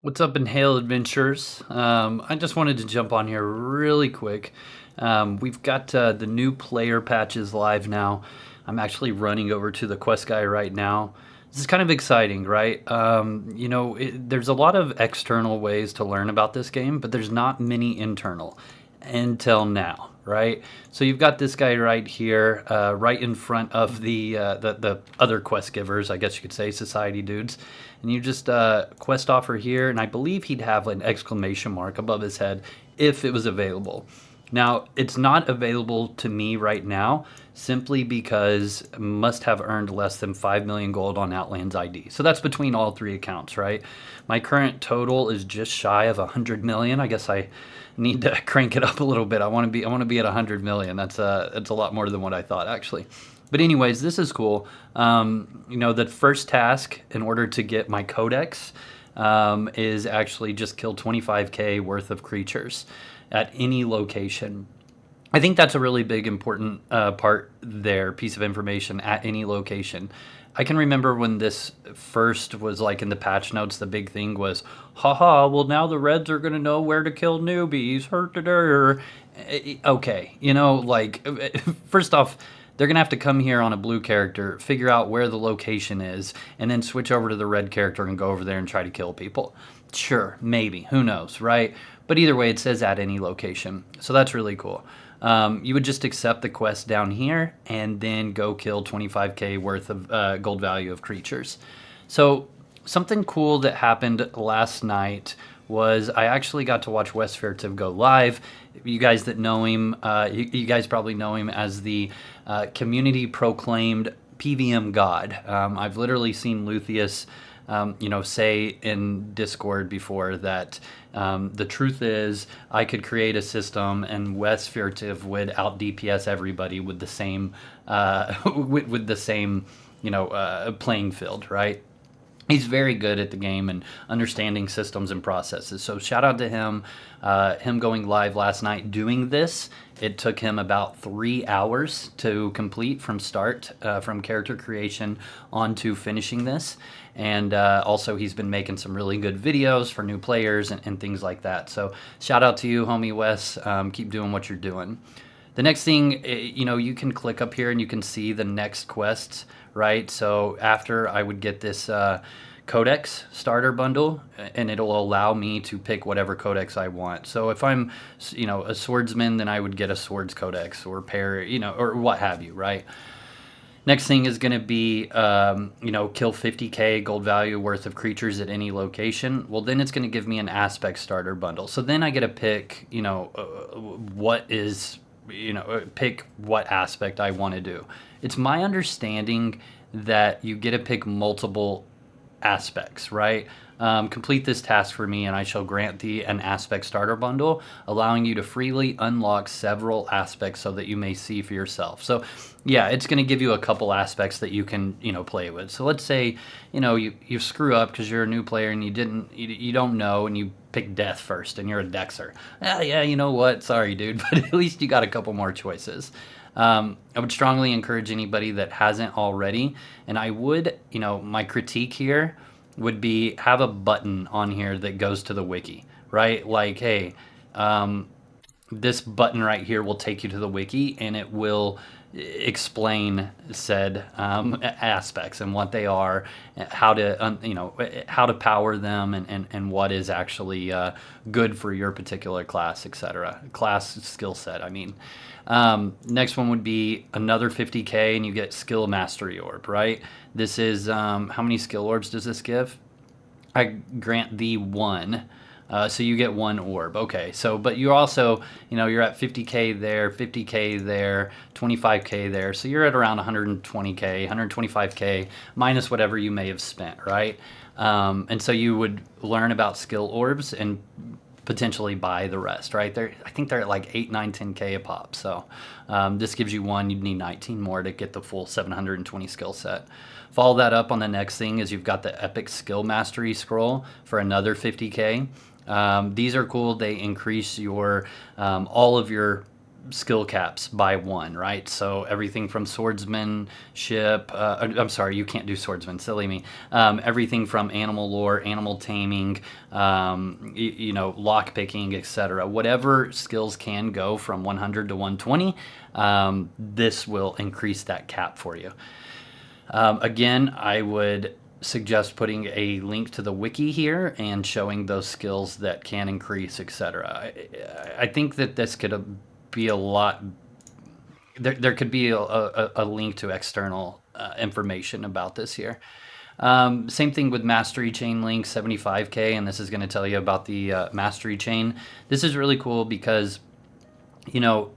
What's up, Inhale Adventures? I just wanted to jump on here really quick. We've got the new player patches live now. I'm actually running over to the quest guy right now. This is kind of exciting, right? There's a lot of external ways to learn about this game, but there's not many internal until now, right? So you've got this guy right here, right in front of the other quest givers, I guess you could say, society dudes, and you just quest offer here, and I believe he'd have an exclamation mark above his head if it was available. Now, it's not available to me right now simply because must have earned less than 5 million gold on Outlands ID. So that's between all three accounts, right? My current total is just shy of 100 million. I guess I need to crank it up a little bit. I want to be at 100 million. That's a lot more than what I thought, actually. But anyways, this is cool. The first task in order to get my codex is actually just kill 25k worth of creatures at any location. I think that's a really big, important part there, piece of information, at any location. I can remember when this first was like in the patch notes, the big thing was, haha, well, now the Reds are going to know where to kill newbies. Okay, first off, they're going to have to come here on a blue character, figure out where the location is, and then switch over to the red character and go over there and try to kill people. Sure, maybe, who knows, right? But either way, it says at any location. So that's really cool. You would just accept the quest down here and then go kill 25k worth of gold value of creatures. So something cool that happened last night was I actually got to watch Feritive go live. You guys that know him, you guys probably know him as the community proclaimed PVM god. I've literally seen Luthien say in Discord before that the truth is I could create a system and Feritive would out DPS everybody with the same with the same playing field, right? He's very good at the game and understanding systems and processes. So shout out to him. Him going live last night doing this. It took him about 3 hours to complete from start, from character creation onto finishing this. And also he's been making some really good videos for new players and things like that. So shout out to you, homie Wes. Keep doing what you're doing. The next thing, you can click up here and you can see the next quests, right? So after I would get this codex starter bundle, and it'll allow me to pick whatever codex I want. So if I'm, a swordsman, then I would get a swords codex or pair, or what have you, right? Next thing is going to be, kill 50k gold value worth of creatures at any location. Well, then it's going to give me an aspect starter bundle. So then I get to pick, pick what aspect I want to do. It's my understanding that you get to pick multiple aspects, right? Complete this task for me and I shall grant thee an aspect starter bundle, allowing you to freely unlock several aspects so that you may see for yourself. So yeah, it's going to give you a couple aspects that you can, play with. So let's say, you screw up because you're a new player and you don't know, and you pick death first and you're a dexer. Yeah, you know what? Sorry, dude, but at least you got a couple more choices. I would strongly encourage anybody that hasn't already, and I would, my critique here would be have a button on here that goes to the wiki, right? Like, hey, this button right here will take you to the wiki and it will explain said aspects and what they are, how to power them, and what is actually good for your particular class, etc. Class skill set, I mean. Next one would be another 50k and you get skill mastery orb, right? This is how many skill orbs does this give? I grant thee one. So you get one orb. Okay, so but you're also, you're at 50k there, 50k there, 25k there. So you're at around 120k, 125k minus whatever you may have spent, right? And so you would learn about skill orbs and potentially buy the rest, right? I think they're at like 8, 9, 10k a pop. So this gives you one. You'd need 19 more to get the full 720 skill set. Follow that up on the next thing is you've got the epic skill mastery scroll for another 50k. These are cool. They increase your all of your skill caps by 1, right? So everything from swordsmanship, I'm sorry, you can't do swordsman, silly me. Everything from animal lore, animal taming, you know, lock picking, etc. Whatever skills can go from 100 to 120, this will increase that cap for you. Again, I would suggest putting a link to the wiki here and showing those skills that can increase, etc. I think that this could be a lot. There could be a link to external information about this here. Same thing with mastery chain link 75k, and this is going to tell you about the mastery chain. This is really cool because, you know,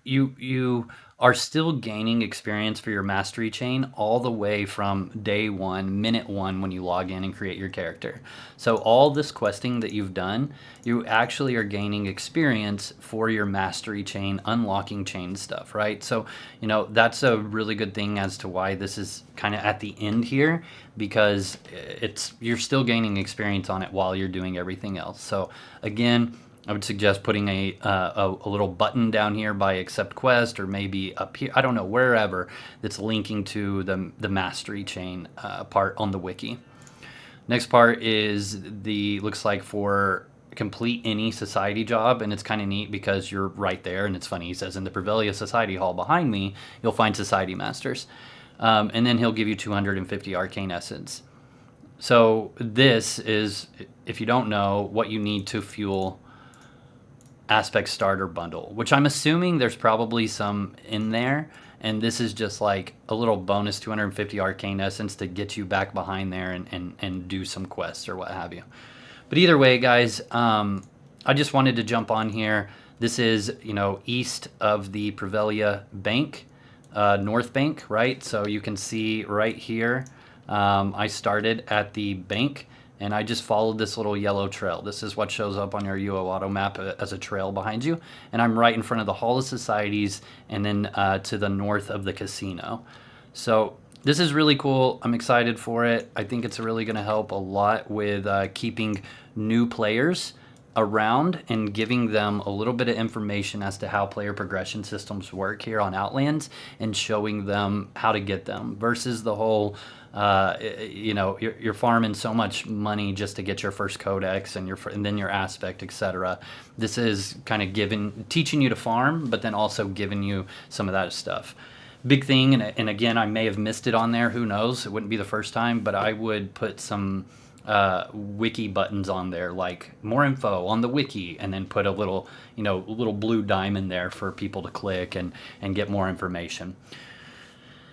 you are still gaining experience for your mastery chain all the way from day 1, minute 1, when you log in and create your character. So all this questing that you've done, you actually are gaining experience for your mastery chain, unlocking chain stuff, right? So, you know, that's a really good thing as to why this is kind of at the end here, because you're still gaining experience on it while you're doing everything else. So again, I would suggest putting a little button down here by accept quest, or maybe up here, I don't know, wherever, that's linking to the mastery chain part on the wiki. Next part is looks like for complete any society job, and it's kind of neat because you're right there, and it's funny, he says in the Prevelia Society Hall behind me, you'll find society masters. And then he'll give you 250 arcane essence. So this is, if you don't know, what you need to fuel Aspect Starter Bundle, which I'm assuming there's probably some in there, and this is just like a little bonus 250 arcane essence to get you back behind there and do some quests or what have you. But either way, guys, I just wanted to jump on here. This is, you know, east of the Prevelia Bank, North Bank, right? So you can see right here, I started at the bank, and I just followed this little yellow trail. This is what shows up on your UO auto map as a trail behind you. And I'm right in front of the Hall of Societies, and then to the north of the casino. So this is really cool. I'm excited for it. I think it's really going to help a lot with keeping new players around and giving them a little bit of information as to how player progression systems work here on Outlands, and showing them how to get them, versus the whole you know, you're farming so much money just to get your first codex and then your aspect, etc. This is kind of teaching you to farm, but then also giving you some of that stuff. Big thing, and again, I may have missed it on there, who knows, it wouldn't be the first time, but I would put some wiki buttons on there, like more info on the wiki, and then put a little, you know, little blue diamond there for people to click and get more information.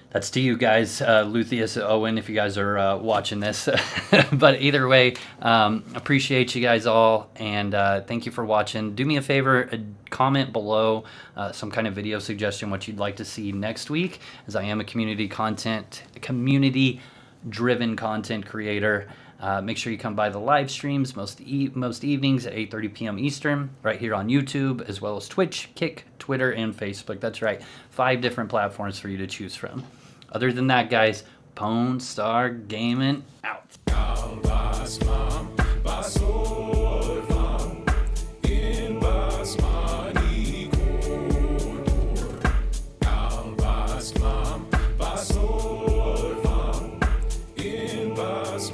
That's to you guys, Lutheus, Owen, if you guys are watching this. But either way, appreciate you guys all, and thank you for watching. Do me a favor, comment below some kind of video suggestion, what you'd like to see next week, as I am a community-driven content creator. Make sure you come by the live streams most evenings at 8:30 p.m. Eastern, right here on YouTube, as well as Twitch, Kick, Twitter, and Facebook. That's right, 5 different platforms for you to choose from. Other than that, guys, Pwn Star Gaming out.